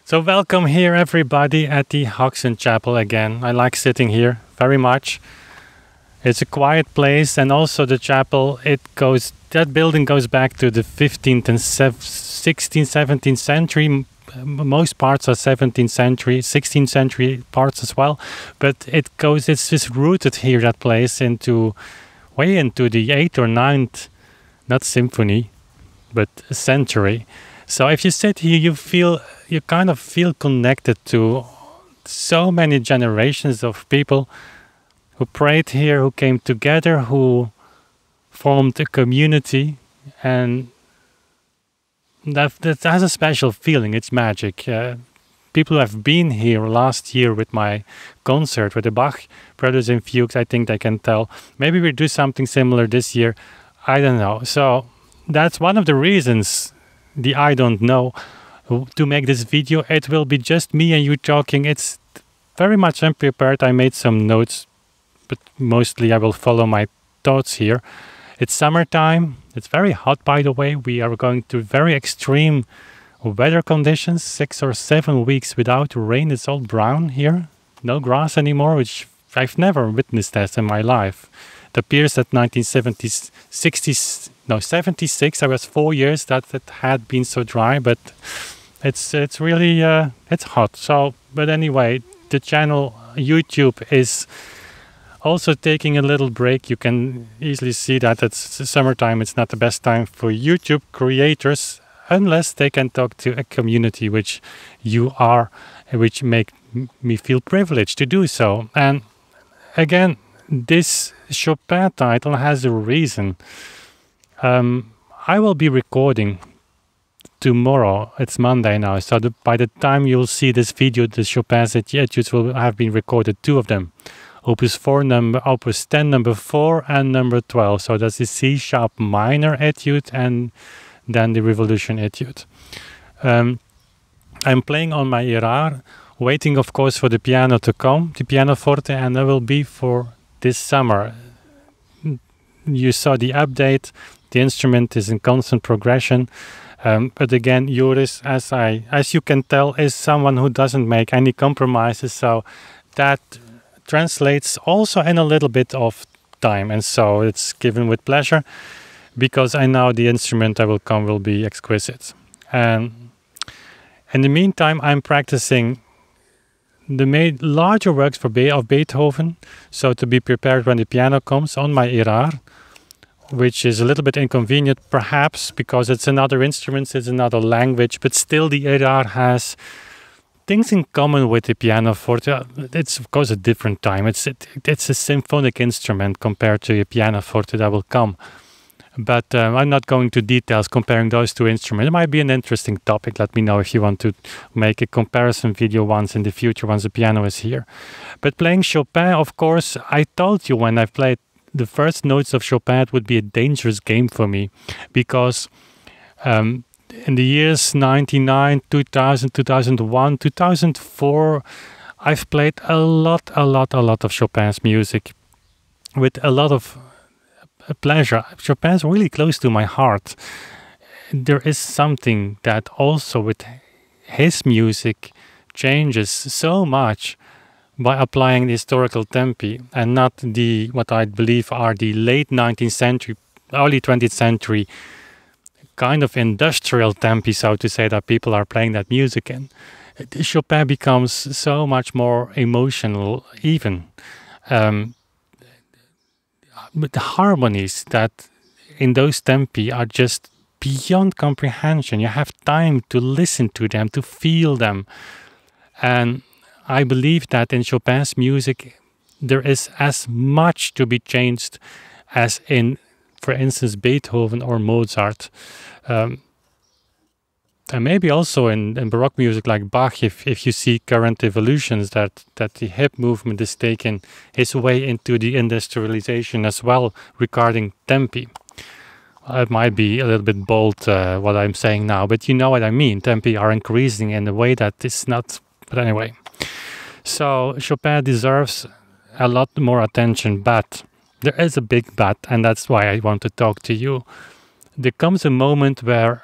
So welcome here everybody at the Hoxton Chapel again. I like sitting here very much. It's a quiet place, and also the chapel, that building goes back to the 15th and 16th, 17th century. Most parts are 17th century, 16th century parts as well. But it's just rooted here, that place, way into the 8th or 9th, not symphony, but century. So if you sit here, you kind of feel connected to so many generations of people who prayed here, who came together, who formed a community, and that has a special feeling. It's magic. People who have been here last year with my concert with the Bach brothers in Fuchs, I think they can tell. Maybe we'll do something similar this year. I don't know. So that's one of the reasons, I don't know, to make this video. It will be just me and you talking. It's very much unprepared. I made some notes, but mostly I will follow my thoughts here. It's summertime. It's very hot, by the way. We are going through very extreme weather conditions, 6 or 7 weeks without rain. It's all brown here. No grass anymore, which I've never witnessed that in my life. It appears that 76, I was 4 years that it had been so dry, but it's really it's hot. So, but anyway, the channel YouTube is also taking a little break. You can easily see that it's summertime. It's not the best time for YouTube creators unless they can talk to a community, which you are, which make me feel privileged to do so. And again, this Chopin title has a reason. I will be recording tomorrow. It's Monday now, so by the time you'll see this video, the Chopin's etudes will have been recorded, 2 of them. Opus 10 number 4 and number 12. So that's the C sharp minor etude and then the Revolution etude. I'm playing on my Erard, waiting of course for the piano to come, the pianoforte, and that will be for this summer. You saw the update. The instrument is in constant progression. But again, Joris, as you can tell, is someone who doesn't make any compromises. So that translates also in a little bit of time. And so it's given with pleasure, because I know the instrument that will come will be exquisite. And in the meantime, I'm practicing the larger works of Beethoven, so to be prepared when the piano comes on my Erard, which is a little bit inconvenient perhaps because it's another instrument, it's another language, but still the Erard has things in common with the pianoforte. It's of course a different time. It's a symphonic instrument compared to a pianoforte that will come. But I'm not going to details comparing those 2 instruments. It might be an interesting topic. Let me know if you want to make a comparison video once in the future, once the piano is here. But playing Chopin, of course, I told you when I played the first notes of Chopin, it would be a dangerous game for me, because in the years 99, 2000, 2001, 2004, I've played a lot of Chopin's music with a lot of pleasure. Chopin's really close to my heart. There is something that also with his music changes so much by applying the historical tempi and not what I believe are the late 19th century, early 20th century kind of industrial tempi, so to say, that people are playing that music in. Chopin becomes so much more emotional even. But the harmonies that in those tempi are just beyond comprehension. You have time to listen to them, to feel them. And I believe that in Chopin's music, there is as much to be changed as in, for instance, Beethoven or Mozart. And maybe also in Baroque music like Bach, if you see current evolutions, that the hip movement is taking its way into the industrialization as well regarding tempi. It might be a little bit bold what I'm saying now, but you know what I mean. Tempi are increasing in a way that is not... But anyway, so Chopin deserves a lot more attention, but there is a big but, and that's why I want to talk to you. There comes a moment where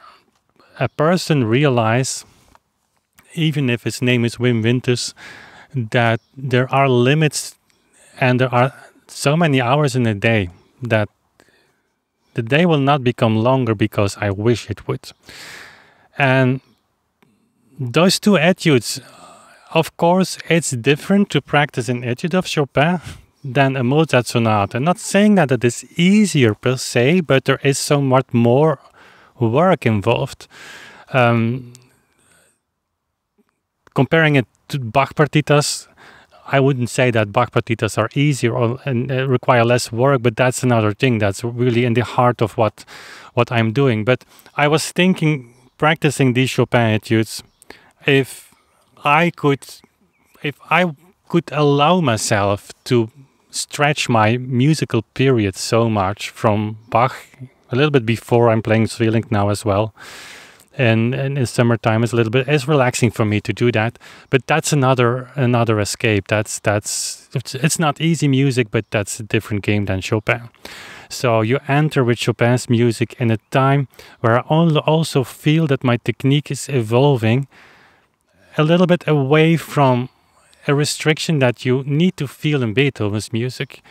a person realizes even if his name is Wim Winters, that there are limits and there are so many hours in a day that the day will not become longer because I wish it would. And those two etudes, of course, it's different to practice an etude of Chopin than a Mozart sonata. I'm not saying that it is easier per se, but there is so much more work involved. Comparing it to Bach partitas, I wouldn't say that Bach partitas are easier and require less work, but that's another thing that's really in the heart of what I'm doing. But I was thinking, practicing these Chopin etudes, if I could allow myself to stretch my musical period so much from Bach, a little bit before I'm playing Zwilling now as well, and in summertime it's a little bit, it's relaxing for me to do that, but that's another escape. It's not easy music, but that's a different game than Chopin. So you enter with Chopin's music in a time where I also feel that my technique is evolving a little bit away from a restriction that you need to feel in Beethoven's music.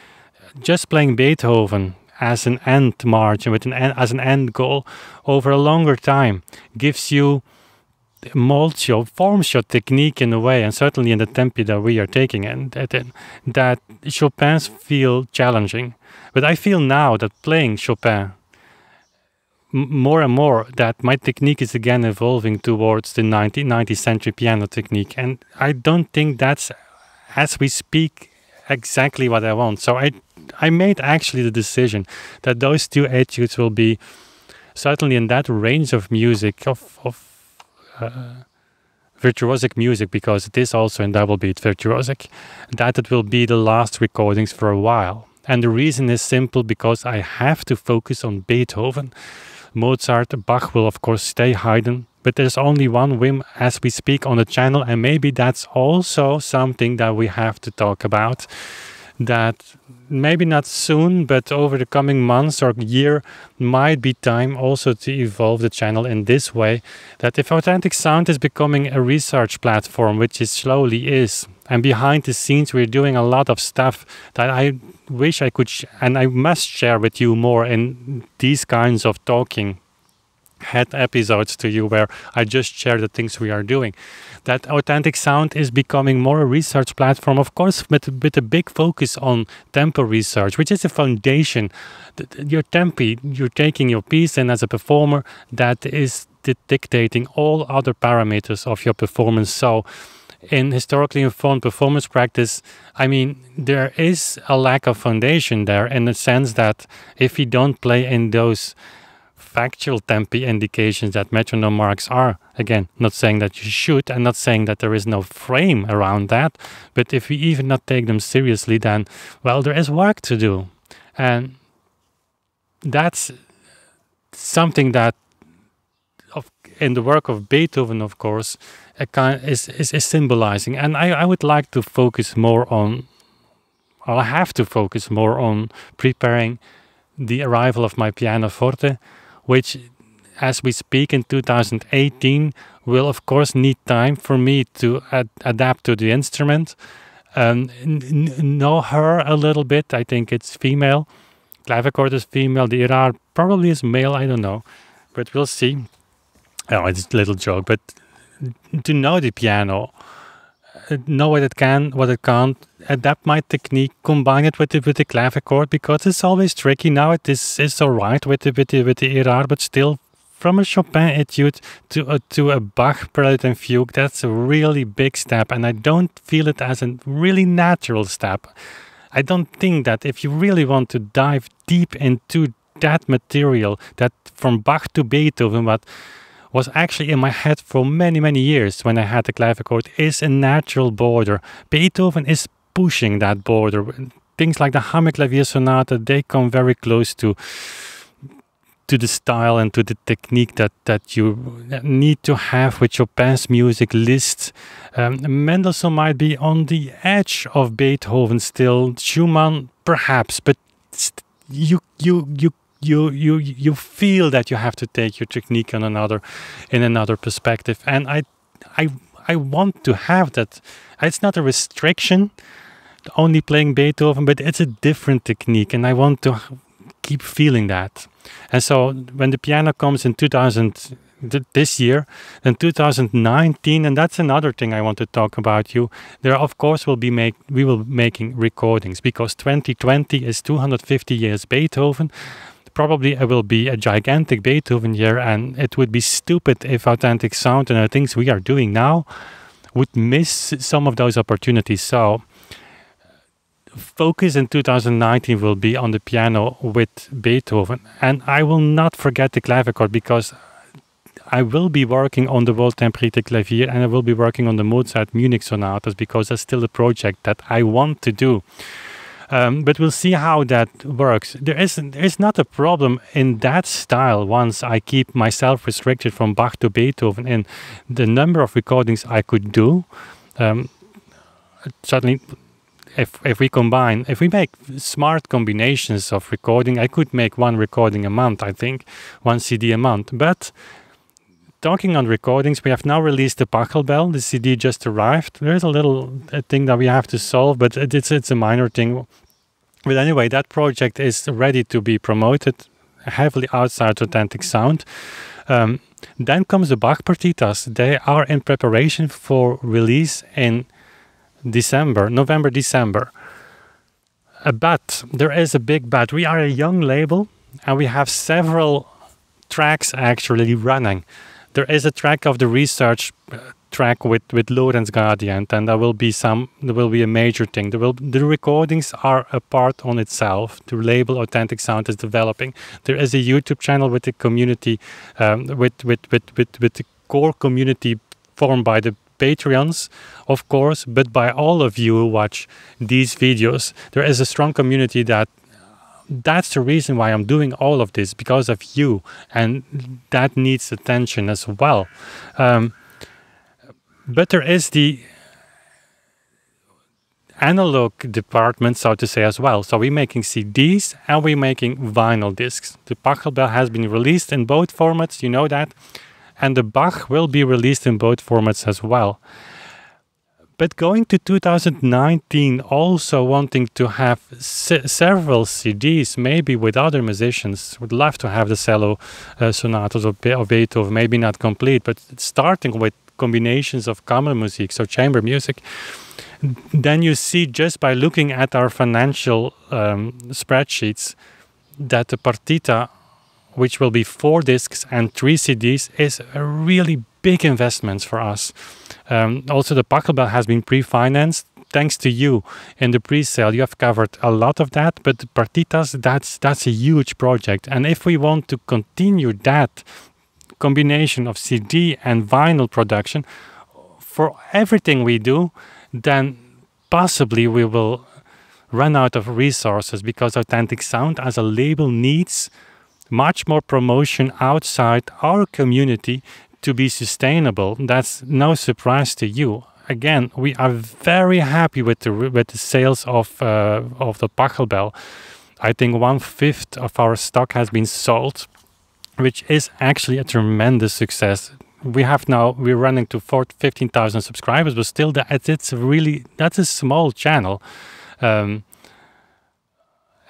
Just playing Beethoven as an end margin, as an end goal over a longer time gives you, forms your technique in a way, and certainly in the tempi that we are taking in, that Chopin's feel challenging. But I feel now that playing Chopin more and more, that my technique is again evolving towards the 19th century piano technique. And I don't think that's, as we speak, exactly what I want. So I made actually the decision that those two etudes will be certainly in that range of music, of virtuosic music, because it is also in double beat virtuosic, that it will be the last recordings for a while. And the reason is simple, because I have to focus on Beethoven. Mozart, Bach will of course stay hidden, but there's only one Wim as we speak on the channel, and maybe that's also something that we have to talk about. That maybe not soon, but over the coming months or year might be time also to evolve the channel in this way, that if Authentic Sound is becoming a research platform, which it slowly is, and behind the scenes we're doing a lot of stuff that I wish I could and I must share with you more in these kinds of talking head episodes to you, where I just share the things we are doing. That Authentic Sound is becoming more a research platform, of course, with a big focus on tempo research, which is a foundation. Your tempi, you're taking your piece, and as a performer, that is dictating all other parameters of your performance. So in historically informed performance practice, I mean, there is a lack of foundation there, in the sense that if you don't play in those factual tempi indications that metronome marks are, again, not saying that you should, and not saying that there is no frame around that, but if we even not take them seriously, then, well, there is work to do. And that's something that in the work of Beethoven, of course, is symbolizing. And I would like to focus more on, or I have to focus more on preparing the arrival of my pianoforte, which, as we speak in 2018, will of course need time for me to adapt to the instrument, know her a little bit. I think it's female, clavichord is female, the Irar probably is male, I don't know, but we'll see. Oh, it's a little joke, but to know the piano, know what it can, what it can't, adapt my technique, combine it with the clavichord, because it's always tricky. Now it's all right with the Irar, but still, from a Chopin etude to a Bach prelude and fugue, that's a really big step, and I don't feel it as a really natural step. I don't think that if you really want to dive deep into that material, that from Bach to Beethoven, what was actually in my head for many, many years when I had the clavichord, is a natural border. Beethoven is pushing that border. Things like the Hammerklavier Sonata, they come very close to the style and to the technique that you need to have with Chopin's music list. Mendelssohn might be on the edge of Beethoven still, Schumann perhaps, but you feel that you have to take your technique in another perspective. And I I want to have that. It's not a restriction, only playing Beethoven, but it's a different technique, and I want to keep feeling that. And so when the piano comes in this year, then 2019, and that's another thing I want to talk about you. There, of course, we will be making recordings, because 2020 is 250 years Beethoven. Probably it will be a gigantic Beethoven year, and it would be stupid if Authentic Sound and the things we are doing now would miss some of those opportunities. So focus in 2019 will be on the piano with Beethoven, and I will not forget the clavichord, because I will be working on the Wohltemperierte Klavier, and I will be working on the Mozart Munich sonatas, because that's still a project that I want to do. But we'll see how that works. There is not a problem in that style once I keep myself restricted from Bach to Beethoven in the number of recordings I could do. Certainly, if we make smart combinations of recording, I could make one recording a month, I think, one CD a month. But talking on recordings, we have now released the Pachelbel. The CD just arrived. There is a little thing that we have to solve, but it's a minor thing. But anyway, that project is ready to be promoted heavily outside Authentic Sound. Then comes the Bach partitas. They are in preparation for release in November, December. But there is a big but. We are a young label, and we have several tracks actually running. There is a track of the research track with Lorenz Gradient, and there will be a major thing. The recordings are a part on itself. The label Authentic Sound is developing. There is a YouTube channel with the community, with the core community formed by the Patreons, of course, but by all of you who watch these videos. There is a strong community that's the reason why I'm doing all of this, because of you, and that needs attention as well. But there is the analog department, so to say, as well. So we're making CDs and we're making vinyl discs. The Pachelbel has been released in both formats, you know that, and the Bach will be released in both formats as well. But going to 2019, also wanting to have several CDs, maybe with other musicians. Would love to have the cello sonatas of Beethoven, maybe not complete, but starting with combinations of Kammermusik, so chamber music. Then you see, just by looking at our financial spreadsheets, that the partita, which will be 4 discs and 3 CDs, is a really big investment for us. Also, the Pachelbel has been pre-financed. Thanks to you in the pre-sale, you have covered a lot of that. But the partitas, that's a huge project. And if we want to continue that combination of CD and vinyl production for everything we do, then possibly we will run out of resources, because Authentic Sound as a label needs much more promotion outside our community to be sustainable. That's no surprise to you. Again, we are very happy with the sales of the Pachelbel. I think 1/5 of our stock has been sold, which is actually a tremendous success. We're running to 15,000 subscribers, but still that's a small channel. And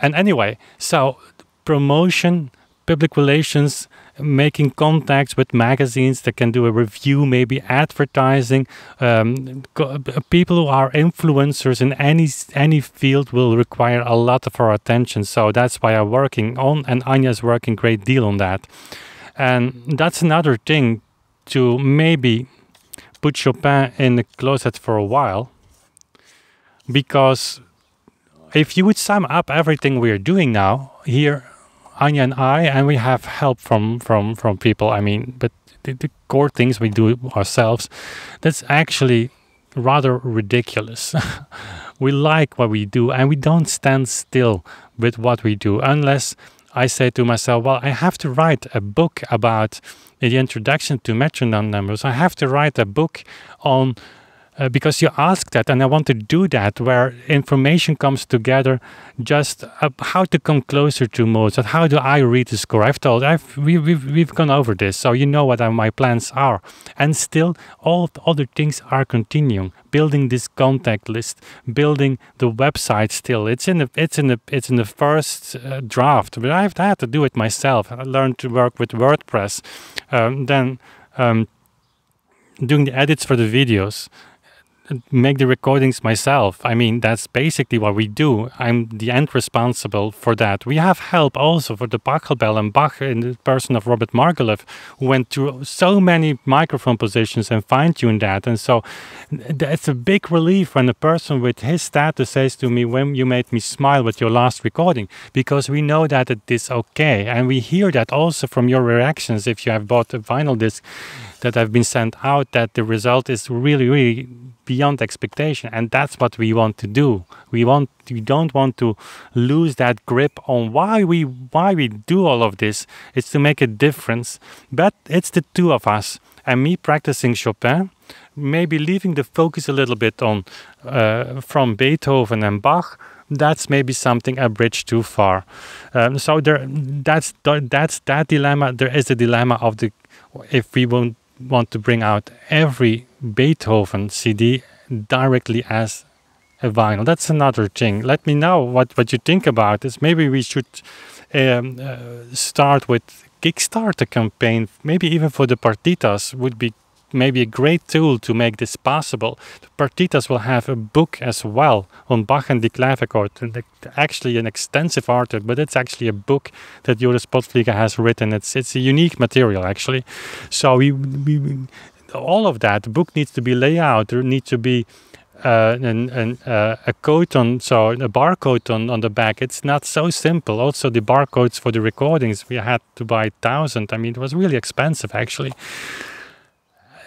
anyway, so promotion, public relations, making contacts with magazines that can do a review, maybe advertising. People who are influencers in any field will require a lot of our attention. So that's why I'm working on, and Anja's working a great deal on that. And that's another thing, to maybe put Chopin in the closet for a while. Because if you would sum up everything we're doing now here, Anja and I, and we have help from people, I mean, but the core things we do ourselves, that's actually rather ridiculous. We like what we do, and we don't stand still with what we do, unless I say to myself, well, I have to write a book about the introduction to metronome numbers. I have to write a book on because you asked that, and I want to do that, where information comes together, just how to come closer to Mozart. How do I read the score? We've gone over this, so you know what my plans are. And still, all other things are continuing. Building this contact list, building the website. Still, it's in the first draft, but I've had to do it myself. I learned to work with WordPress, then doing the edits for the videos, make the recordings myself. I mean, that's basically what we do. I'm the end responsible for that. We have help also for the Pachelbel and Bach in the person of Robert Margouleff, who went through so many microphone positions and fine-tuned that. And so it's a big relief when a person with his status says to me, "When you made me smile with your last recording," because we know that it is okay. And we hear that also from your reactions if you have bought a vinyl disc that have been sent out, that the result is really, really beyond expectation. And that's what we want to do. We don't want to lose that grip on why we do all of this. It's to make a difference. But it's the two of us and me practicing Chopin, maybe leaving the focus a little bit on from Beethoven and Bach. That's maybe something a bridge too far. So that's that dilemma. There is a dilemma of if we want to bring out every Beethoven CD directly as a vinyl. That's another thing. Let me know what you think about this. Maybe we should start with Kickstarter campaign. Maybe even for the partitas would be maybe a great tool to make this possible. The partitas will have a book as well on Bach and the Klavichord, and actually an extensive article, but it's actually a book that Joris Potvliega has written. It's a unique material actually. So we all of that, the book needs to be laid out. There needs to be a code a barcode on the back. It's not so simple. Also the barcodes for the recordings, we had to buy 1,000. I mean, it was really expensive actually.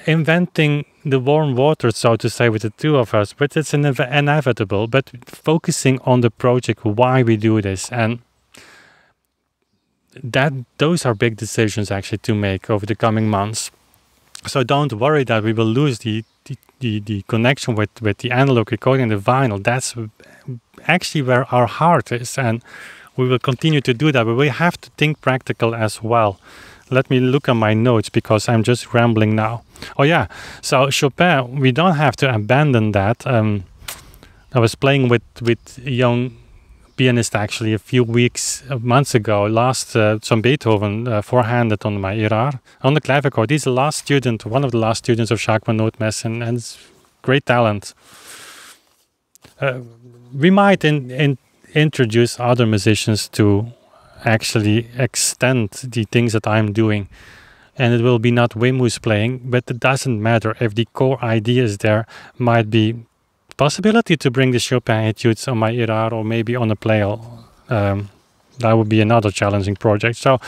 Inventing the warm water, so to say, with the two of us, but it's inevitable. But focusing on the project, why we do this, and those are big decisions actually to make over the coming months. So don't worry that we will lose the connection with the analog recording, the vinyl. That's actually where our heart is, and we will continue to do that. But we have to think practical as well. Let me look at my notes because I'm just rambling now. Oh yeah, so Chopin, we don't have to abandon that. I was playing with a young pianist actually a few months ago, some Beethoven four-handed on my Irar, on the Klavichord. He's one of the last students of Jacques van Nootmes, and it's great talent. We might introduce other musicians to actually extend the things that I'm doing, and it will be not Wim who's playing, but it doesn't matter if the core idea is there. Might be possibility to bring the Chopin etudes on my Irar or maybe on a Pleyel. That would be another challenging project. So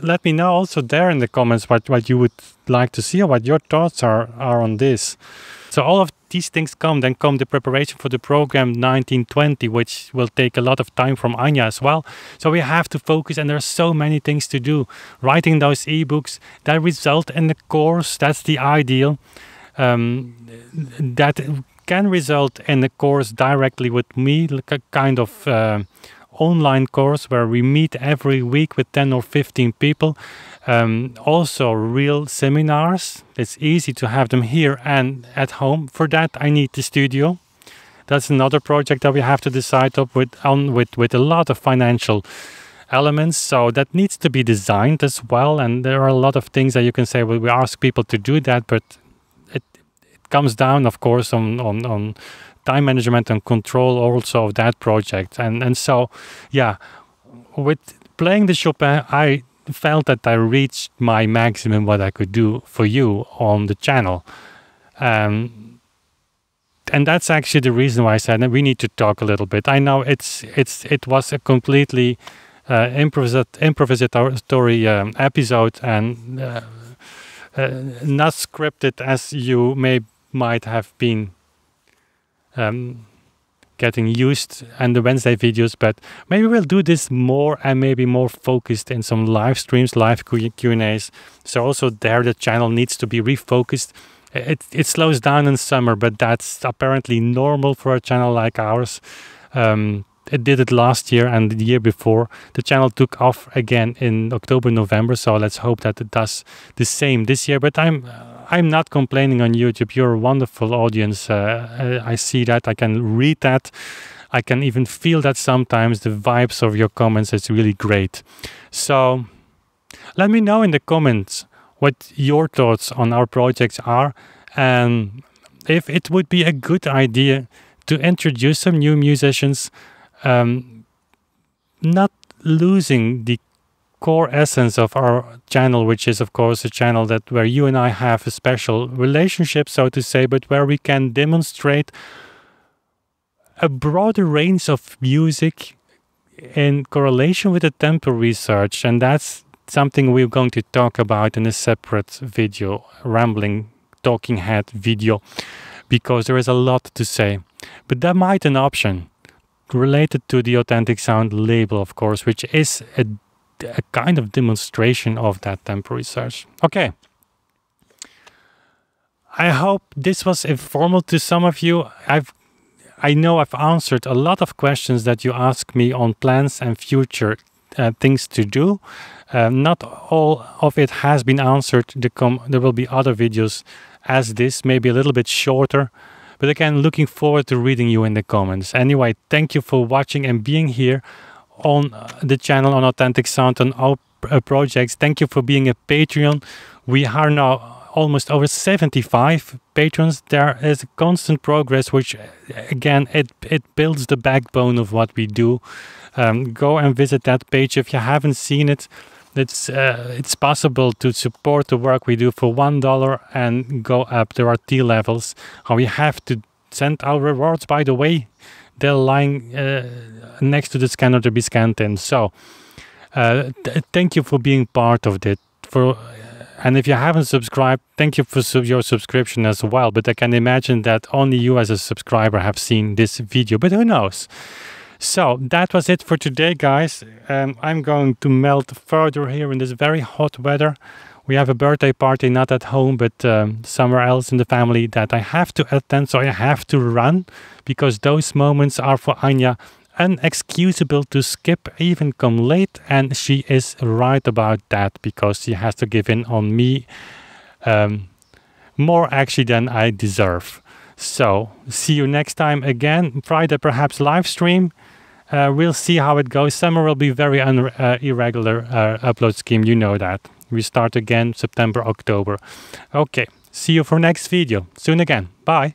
let me know also there in the comments what you would like to see or what your thoughts are on this. So all of these things come the preparation for the program 1920, which will take a lot of time from Anya as well. So we have to focus, and there are so many things to do. Writing those ebooks that result in the course, that's the ideal. That can result in a course directly with me, like a kind of online course where we meet every week with 10 or 15 people. Also real seminars. It's easy to have them here and at home. For that I need the studio. That's another project that we have to decide with a lot of financial elements. So that needs to be designed as well, and there are a lot of things that you can say, well, we ask people to do that, but it comes down of course on time management and control also of that project. And so yeah, with playing the Chopin, I felt that I reached my maximum what I could do for you on the channel, and that's actually the reason why I said that we need to talk a little bit. I know it was a completely improvisatory episode, and not scripted as you might have been getting used in the Wednesday videos, but maybe we'll do this more and maybe more focused in some live streams, live Q&As. So also there the channel needs to be refocused. It slows down in summer, but that's apparently normal for a channel like ours. It did it last year and the year before. The channel took off again in October, November, so let's hope that it does the same this year. But I'm not complaining on YouTube. You're a wonderful audience. I see that. I can read that. I can even feel that sometimes. The vibes of your comments is really great. So let me know in the comments what your thoughts on our projects are, and if it would be a good idea to introduce some new musicians, not losing the core essence of our channel, which is of course a channel that where you and I have a special relationship, so to say, but where we can demonstrate a broader range of music in correlation with the tempo research. And that's something we're going to talk about in a separate video, rambling talking head video, because there is a lot to say. But that might be an option related to the Authentic Sound label, of course, which is a kind of demonstration of that tempo research. Okay. I hope this was informal to some of you. I know I've answered a lot of questions that you ask me on plans and future things to do. Not all of it has been answered. There will be other videos as this, maybe a little bit shorter. But again, looking forward to reading you in the comments. Anyway, thank you for watching and being here on the channel on Authentic Sound and our projects. Thank you for being a Patreon. We are now almost over 75 patrons. There is a constant progress, which again, it builds the backbone of what we do. Go and visit that page if you haven't seen it. It's possible to support the work we do for $1 and go up. There are tier levels. We have to send our rewards, by the way. They're lying next to the scanner to be scanned in. So thank you for being part of it. And if you haven't subscribed, thank you for your subscription as well. But I can imagine that only you as a subscriber have seen this video, but who knows? So that was it for today, guys. I'm going to melt further here in this very hot weather. We have a birthday party, not at home, but somewhere else in the family that I have to attend. So I have to run, because those moments are for Anja unexcusable to skip, even come late. And she is right about that, because she has to give in on me more actually than I deserve. So see you next time again. Friday perhaps live stream. We'll see how it goes. Summer will be very irregular upload scheme, you know that. We start again September, October. Okay, see you for next video soon again. Bye.